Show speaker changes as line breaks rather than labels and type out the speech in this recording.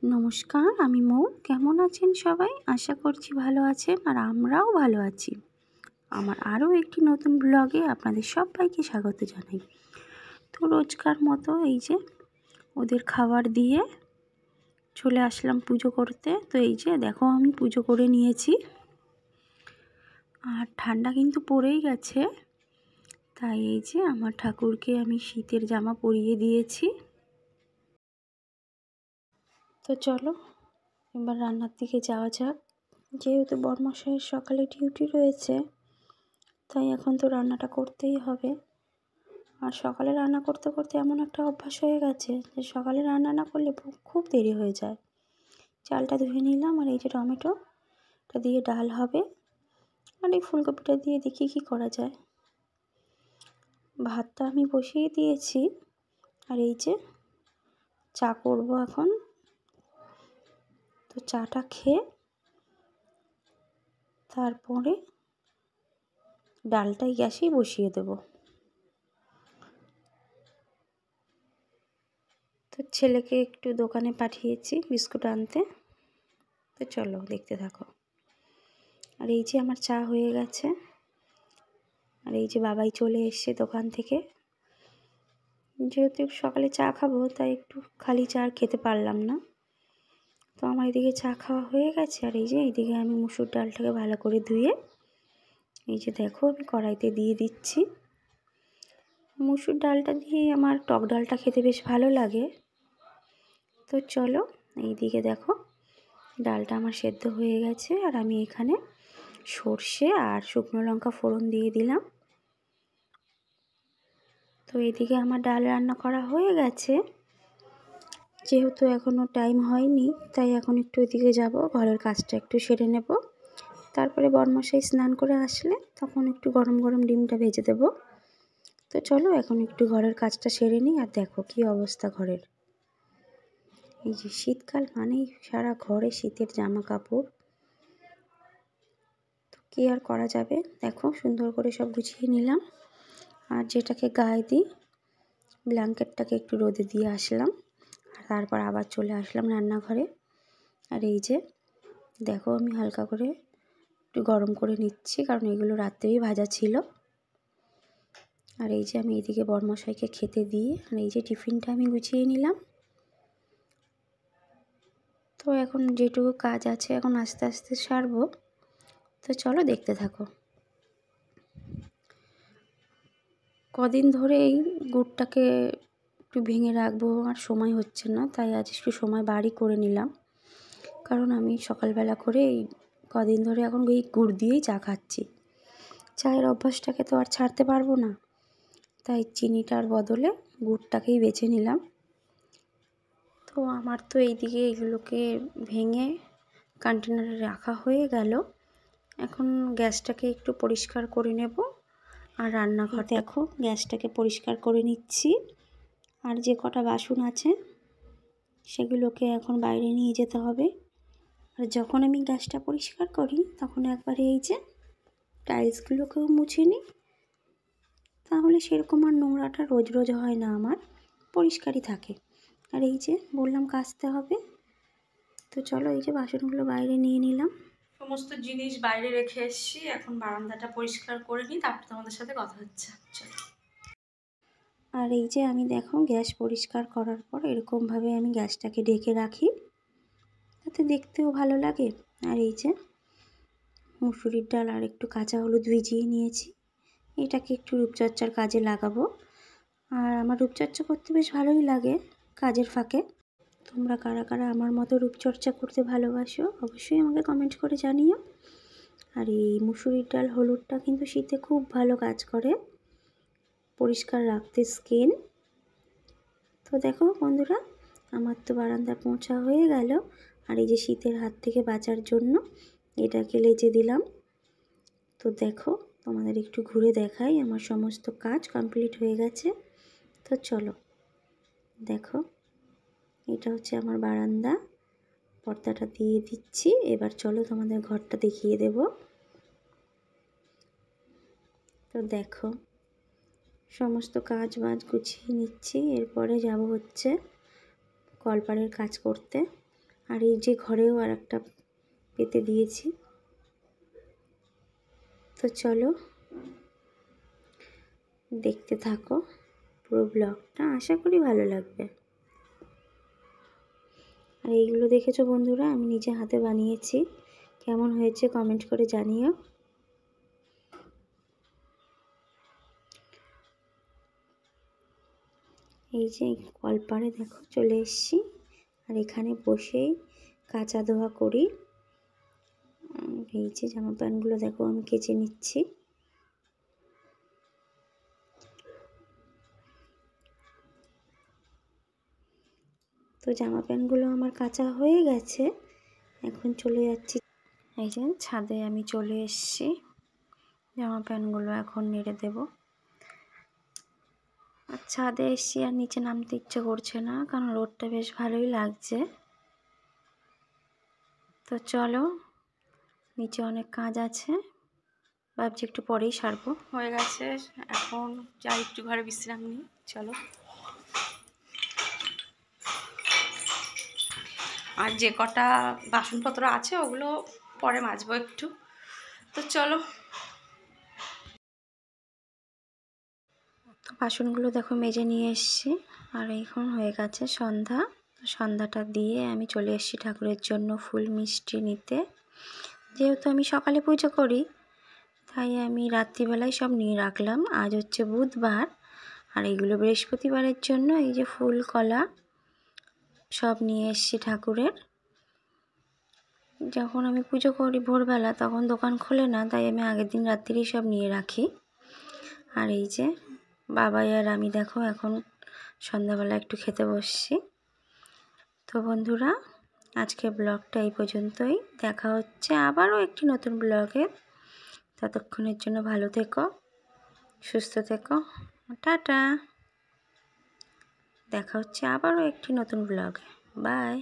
নমস্কার, আমি মৌ। কেমন আছেন সবাই? আশা করছি ভালো আছেন, আর আমরাও ভালো আছি। আমার আরও একটি নতুন ব্লগে আপনাদের সবাইকে স্বাগত জানাই। তো রোজকার মতো এই যে ওদের খাবার দিয়ে চলে আসলাম পুজো করতে। তো এই যে দেখো, আমি পুজো করে নিয়েছি, আর ঠান্ডা কিন্তু পড়েই গেছে। তাই এই যে আমার ঠাকুরকে আমি শীতের জামা পরিয়ে দিয়েছি। তো চলো এবার রান্নার দিকে যাওয়া যাক। যেহেতু বরমশাইয়ের সকালে ডিউটি রয়েছে, তাই এখন তো রান্নাটা করতেই হবে। আর সকালে রান্না করতে করতে এমন একটা অভ্যাস হয়ে গেছে যে সকালে রান্না না করলে খুব দেরি হয়ে যায়। চালটা ধুয়ে নিলাম, আর এই যে টমেটোটা দিয়ে ডাল হবে, আর এই ফুলকপিটা দিয়ে দেখি কী করা যায়। ভাতটা আমি বসিয়ে দিয়েছি, আর এই যে চা করব এখন। তো চাটা খেয়ে তারপরে ডালটাই গ্যাসেই বসিয়ে দেব। তো ছেলেকে একটু দোকানে পাঠিয়েছি বিস্কুট আনতে। তো চলো দেখতে থাকো। আর এই যে আমার চা হয়ে গেছে, আর এই যে বাবাই চলে এসছে দোকান থেকে। যেহেতু সকালে চা খাবো, তাই একটু খালি চা আর খেতে পারলাম না। তো আমার এদিকে চা খাওয়া হয়ে গেছে, আর এই যে এইদিকে আমি মুসুর ডালটাকে ভালো করে ধুয়ে এই যে দেখো আমি কড়াইতে দিয়ে দিচ্ছি। মুসুর ডালটা দিয়ে আমার টক ডালটা খেতে বেশ ভালো লাগে। তো চলো এইদিকে দেখো ডালটা আমার সেদ্ধ হয়ে গেছে, আর আমি এখানে সর্ষে আর শুকনো লঙ্কা ফোড়ন দিয়ে দিলাম। তো এদিকে আমার ডাল রান্না করা হয়ে গেছে। যেহেতু এখনও টাইম হয়নি, তাই এখন একটু ওইদিকে যাব, ঘরের কাজটা একটু সেরে নেব। তারপরে বরমশাই স্নান করে আসলে তখন একটু গরম গরম ডিমটা ভেজে দেব। তো চলো এখন একটু ঘরের কাজটা সেরে নিই। আর দেখো কি অবস্থা ঘরের। এই যে শীতকাল মানেই সারা ঘরে শীতের জামা কাপড়। তো কী আর করা যাবে, দেখো সুন্দর করে সব গুছিয়ে নিলাম। আর যেটাকে গায়ে দিই ব্ল্যাঙ্কেটটাকে একটু রোদে দিয়ে আসলাম, আর তারপর আবার চলে আসলাম রান্নাঘরে। আর এই যে দেখো আমি হালকা করে একটু গরম করে নিচ্ছি, কারণ এগুলো রাত্রেই ভাজা ছিল। আর এই যে আমি এদিকে বরমশাইকে খেতে দিয়ে, আর এই যে টিফিনটা আমি গুছিয়ে নিলাম। তো এখন যেটুকু কাজ আছে এখন আস্তে আস্তে সারবো। তো চলো দেখতে থাকো। কদিন ধরে এই গুড়টাকে একটু ভেঙে রাখবো, আর সময় হচ্ছে না, তাই আজ একটু সময় বাড়ি করে নিলাম। কারণ আমি সকালবেলা করে এই কদিন ধরে এখন এই গুড় দিয়েই চা খাচ্ছি। চায়ের অভ্যাসটাকে তো আর ছাড়তে পারবো না, তাই চিনিটার বদলে গুড়টাকেই বেছে নিলাম। তো আমার তো এইদিকে এগুলোকে ভেঙে কন্টেনারে রাখা হয়ে গেল। এখন গ্যাসটাকে একটু পরিষ্কার করে নেব, আর রান্নাঘর দেখো গ্যাসটাকে পরিষ্কার করে নিচ্ছি। আর যে কটা বাসন আছে সেগুলোকে এখন বাইরে নিয়ে যেতে হবে। আর যখন আমি গ্যাসটা পরিষ্কার করি তখন একবারে এই যে টাইলসগুলোকেও মুছে নিই, তাহলে সেরকম আর নোংরাটা রোজ রোজ হয় না, আমার পরিষ্কারই থাকে। আর এই যে বললাম কাচতে হবে। তো চলো এই যে বাসনগুলো বাইরে নিয়ে নিলাম, সমস্ত জিনিস বাইরে রেখে এসেছি। এখন বারান্দাটা পরিষ্কার করে নিই, তারপর তোমাদের সাথে কথা হচ্ছে। চলো। আর এই যে আমি দেখো গ্যাস পরিষ্কার করার পর এরকমভাবে আমি গ্যাসটাকে ঢেকে রাখি, তাতে দেখতেও ভালো লাগে। আর এই যে মুসুরির ডাল আর একটু কাঁচা হলুদ ভিজিয়ে নিয়েছি, এটাকে একটু রূপচর্চার কাজে লাগাবো। আর আমার রূপচর্চা করতে বেশ ভালোই লাগে কাজের ফাঁকে। তোমরা কারা কারা আমার মতো রূপচর্চা করতে ভালোবাসো অবশ্যই আমাকে কমেন্ট করে জানিও। আর এই মুসুরির ডাল হলুদটা কিন্তু শীতে খুব ভালো কাজ করে পরিষ্কার রাখতে স্কিন। তো দেখো বন্ধুরা, আমার তো বারান্দা পৌঁছা হয়ে গেল। আর এই যে শীতের হাত থেকে বাঁচার জন্য এটাকে লেজে দিলাম। তো দেখো তোমাদের একটু ঘুরে দেখাই, আমার সমস্ত কাজ কমপ্লিট হয়ে গেছে। তো চলো দেখো, এটা হচ্ছে আমার বারান্দা, পর্দাটা দিয়ে দিচ্ছি। এবার চলো তোমাদের ঘরটা দেখিয়ে দেব। তো দেখো সমস্ত কাজ বাজ গুছিয়ে নিচ্ছি। এরপরে যাব হচ্ছে কলপাড়ের কাজ করতে। আর এই যে ঘরেও আর একটা পেতে দিয়েছি। তো চলো দেখতে থাকো পুরো ব্লগটা, আশা করি ভালো লাগবে। আর এইগুলো দেখেছো বন্ধুরা, আমি নিজে হাতে বানিয়েছি। কেমন হয়েছে কমেন্ট করে জানিও। এই যে কলপাড়ে দেখো চলে এসেছি, আর এখানে বসেই কাচা ধোয়া করি। এই যে জামা প্যান্টগুলো দেখো আমি কেচে নিচ্ছি। তো জামা প্যান্টগুলো আমার কাচা হয়ে গেছে, এখন চলে যাচ্ছি। এই যে ছাদে আমি চলে এসেছি, জামা প্যান্টগুলো এখন নেড়ে দেব। আর ছাদে এসেছি, আর নিচে নামতে ইচ্ছে করছে না, কারণ রোদটা বেশ ভালোই লাগছে। তো চলো, নিচে অনেক কাজ আছে, ভাবছি একটু পরেই সারবো। হয়ে গেছে, এখন যাই একটু ঘরে বিশ্রাম নিই। চলো, আর যে কটা বাসনপত্র আছে ওগুলো পরে মাজবো একটু। তো চলো, তো বাসনগুলো দেখো মেজে নিয়ে এসেছি। আর এখন হয়ে গেছে সন্ধ্যা। সন্ধ্যাটা দিয়ে আমি চলে এসেছি ঠাকুরের জন্য ফুল মিষ্টি নিতে। যেহেতু আমি সকালে পুজো করি, তাই আমি রাত্রিবেলায় সব নিয়ে রাখলাম। আজ হচ্ছে বুধবার, আর এইগুলো বৃহস্পতিবারের জন্য এই যে ফুল কলা সব নিয়ে এসেছি ঠাকুরের। যখন আমি পুজো করি ভোরবেলা, তখন দোকান খোলে না, তাই আমি আগের দিন রাত্রিরেই সব নিয়ে রাখি। আর এই যে বাবাই আর আমি দেখো এখন সন্ধ্যাবেলা একটু খেতে বসছি। তো বন্ধুরা, আজকে ব্লগটা এই পর্যন্তই। দেখা হচ্ছে আবারও একটি নতুন ব্লগে। ততক্ষণের জন্য ভালো থেকো, সুস্থ থেকো, টাটা। দেখা হচ্ছে আবারও একটি নতুন ব্লগে। বাই।